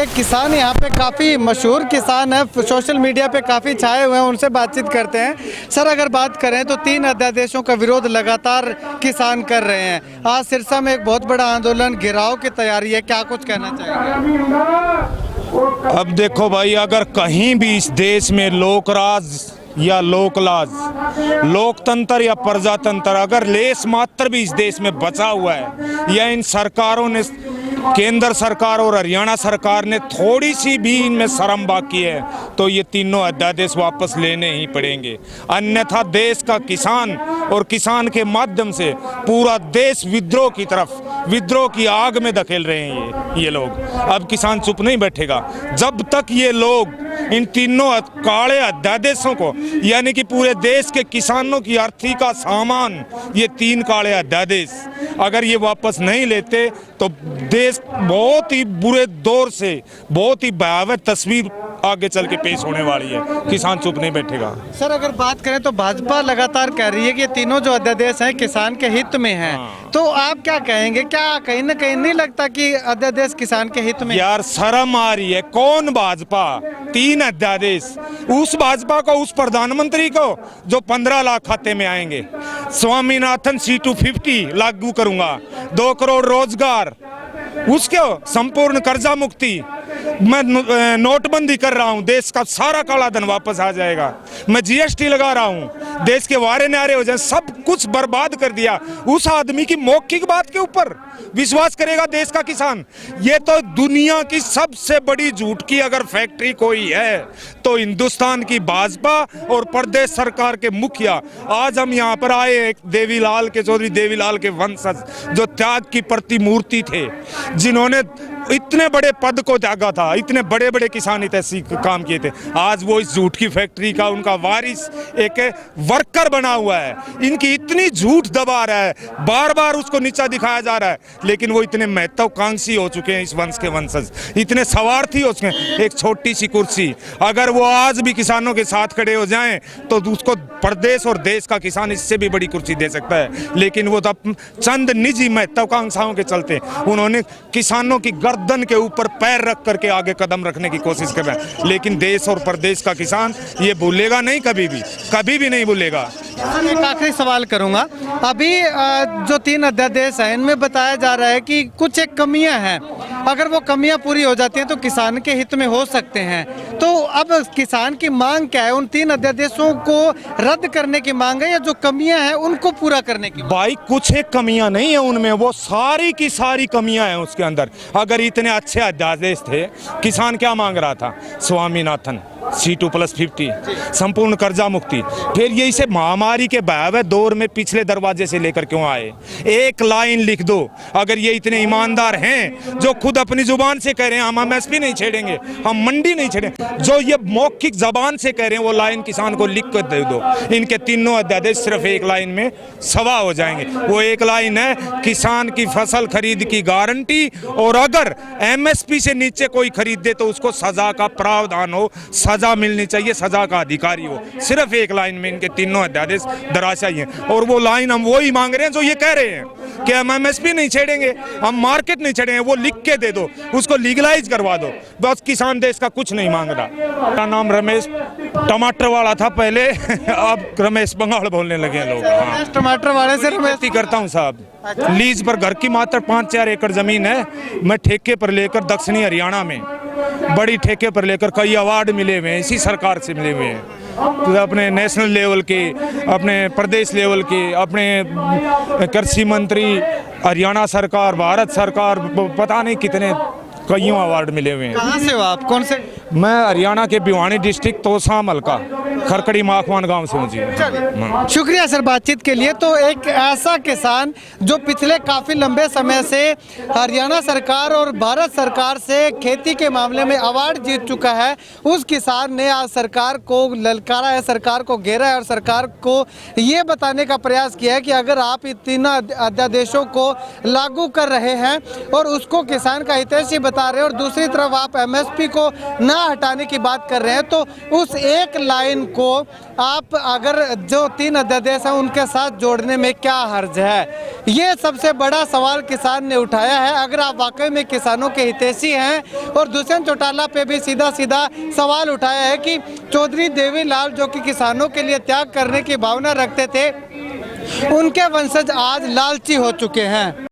एक किसान यहाँ पे काफ़ी मशहूर किसान है, सोशल मीडिया पे काफ़ी छाए हुए हैं, उनसे बातचीत करते हैं। सर, अगर बात करें तो 3 अध्यादेशों का विरोध लगातार किसान कर रहे हैं। आज सिरसा में एक बहुत बड़ा आंदोलन, घेराव की तैयारी है, क्या कुछ कहना चाहेंगे? अब देखो भाई, अगर कहीं भी इस देश में लोकराज या लोकलाज, लोकतंत्र या प्रजातंत्र अगर लेस मात्र भी इस देश में बचा हुआ है, या इन सरकारों ने, केंद्र सरकार और हरियाणा सरकार ने थोड़ी सी भी इनमें शर्म बाकी है, तो ये तीनों अध्यादेश वापस लेने ही पड़ेंगे। अन्यथा देश का किसान और किसान के माध्यम से पूरा देश विद्रोह की तरफ, विद्रोह की आग में धकेल रहे हैं ये लोग। अब किसान चुप नहीं बैठेगा जब तक ये लोग इन तीनों काले अध्यादेशों को, यानी कि पूरे देश के किसानों की अर्थी का सामान, ये 3 काले अध्यादेश अगर ये वापस नहीं लेते तो देश बहुत ही बुरे दौर से, बहुत ही भयावह तस्वीर आगे चल के पेश होने वाली है। किसान चुप नहीं बैठेगा। सर, अगर बात करें तो भाजपा लगातार कह रही है कि ये तीनों जो अध्यादेश हैं किसान के हित में हैं। तो आप क्या कहेंगे, क्या कहीं ना कहीं नहीं लगता कि अध्यादेश किसान के हित में? यार शर्म आ रही है। कौन भाजपा? 3 अध्यादेश, उस भाजपा को, उस प्रधानमंत्री को जो 15 लाख खाते में आएंगे। स्वामीनाथन C250 लागू करूंगा, 2 करोड़ रोजगार, उसके संपूर्ण कर्जा मुक्ति, मैं नोटबंदी कर रहा हूं, देश का सारा काला धन वापस आ जाएगा, मैं GST लगा रहा हूं, देश के वारे नारे हो जाए, सब कुछ बर्बाद कर दिया। उस आदमी की मौखिक बात के ऊपर विश्वास करेगा देश का किसान? ये तो दुनिया की सबसे बड़ी झूठ की अगर फैक्ट्री कोई है तो हिंदुस्तान की भाजपा और प्रदेश सरकार के मुखिया। आज हम यहाँ पर आए एक देवीलाल के, चौधरी देवीलाल के वंशज, जो त्याग की प्रतिमूर्ति थे, जिन्होंने इतने बड़े पद को त्यागा था, इतने बड़े बड़े किसान हितैषी काम किए थे। आज वो इस झूठ की फैक्ट्री का उनका वारिस एक वर्कर बना हुआ है। इनकी इतनी झूठ दबा रहा है, बार बार उसको नीचा दिखाया जा रहा है, लेकिन वो इतने महत्वाकांक्षी हो चुके हैं, इस वंश के वंशज इतने स्वार्थी हो चुके हैं। एक छोटी सी कुर्सी, अगर वो आज भी किसानों के साथ खड़े हो जाएं तो उसको प्रदेश और देश का किसान इससे भी बड़ी कुर्सी दे सकता है। लेकिन वो तो चंद निजी महत्वाकांक्षाओं के चलते उन्होंने किसानों की गर्दन के ऊपर पैर रख करके आगे कदम रखने की कोशिश कर रहे हैं। लेकिन देश और प्रदेश का किसान ये भूलेगा नहीं, कभी भी नहीं भूलेगा। एक आखिरी सवाल करूंगा। अभी जो 3 अध्यादेश हैं, इनमें बताया जा रहा है कि कुछ एक कमियां हैं, अगर वो कमियां पूरी हो जाती हैं तो किसान के हित में हो सकते हैं। तो अब किसान की मांग क्या है? उन 3 अध्यादेशों को रद्द करने की मांग है या जो कमियां हैं उनको पूरा करने की? भाई कुछ एक कमियां नहीं है उनमें, वो सारी की सारी कमियां हैं उसके अंदर। अगर इतने अच्छे अध्यादेश थे, किसान क्या मांग रहा था? स्वामीनाथन C2+50, संपूर्ण कर्जा मुक्ति। फिर ये इसे महामारी के भयावह दौर में पिछले दरवाजे से लेकर क्यों आए? एक लाइन लिख दो। अगर ये इतने ईमानदार हैं जो खुद अपनी जुबान से कह रहे हैं हम MSP नहीं छेड़ेंगे, हम मंडी नहीं छेड़ेंगे, जो ये मौखिक जबान से कह रहे हैं, वो लाइन किसान को लिख कर दे दो। इनके तीनों अध्यादेश सिर्फ एक लाइन में सवा हो जाएंगे। वो एक लाइन है, किसान की फसल खरीद की गारंटी, और अगर MSP से नीचे कोई खरीद दे तो उसको सजा का प्रावधान हो, सजा मिलनी चाहिए, सजा का अधिकारी हो। सिर्फ एक लाइन में इनके तीनों अध्यादेश धराशायी हैं। और वो लाइन हम वही मांग रहे हैं जो ये कह रहे हैं कि हम MSP नहीं छेड़ेंगे, हम मार्केट नहीं छेड़ेंगे। वो लिख के दे दो, उसको लीगलाइज करवा दो, बस। किसान देश का कुछ नहीं मांग रहा। मेरा नाम रमेश टमाटर वाला था पहले, अब रमेश बंगाल बोलने लगे लोग। हाँ। टमाटर वाले से रमेश करता हूँ साहब। लीज पर घर की मात्र 5-4 एकड़ जमीन है। मैं ठेके पर लेकर दक्षिणी हरियाणा में बड़ी ठेके पर लेकर कई अवार्ड मिले हुए हैं, इसी सरकार से मिले हुए हैं। तो अपने नेशनल लेवल के, अपने प्रदेश लेवल के, अपने कृषि मंत्री, हरियाणा सरकार, भारत सरकार, पता नहीं कितने कईयों अवार्ड मिले हुए हैं। कहाँ से हो आप? कौन से? मैं हरियाणा के भिवानी डिस्ट्रिक्ट तोसाम हल्का खरकड़ी माखवान गांव से हूँ जी। शुक्रिया सर बातचीत के लिए। तो एक ऐसा किसान जो पिछले काफ़ी लंबे समय से हरियाणा सरकार और भारत सरकार से खेती के मामले में अवार्ड जीत चुका है, उस किसान ने आज सरकार को ललकारा है, सरकार को घेरा है और सरकार को ये बताने का प्रयास किया है कि अगर आप इन 3 अध्यादेशों को लागू कर रहे हैं और उसको किसान का हितैषी बता बता रहे हैं और दूसरी तरफ आप एमएसपी को ना हटाने की बात कर रहे हैं, तो उस एक लाइन को आप अगर जो 3 अध्यादेश हैं उनके साथ जोड़ने में क्या हर्ज है, ये सबसे बड़ा सवाल किसान ने उठाया है। अगर आप वाकई में किसानों के हितैषी हैं, और दुष्यंत चौटाला पे भी सीधा सीधा सवाल उठाया है कि चौधरी देवीलाल जो कि किसानों के लिए त्याग करने की भावना रखते थे, उनके वंशज आज लालची हो चुके हैं।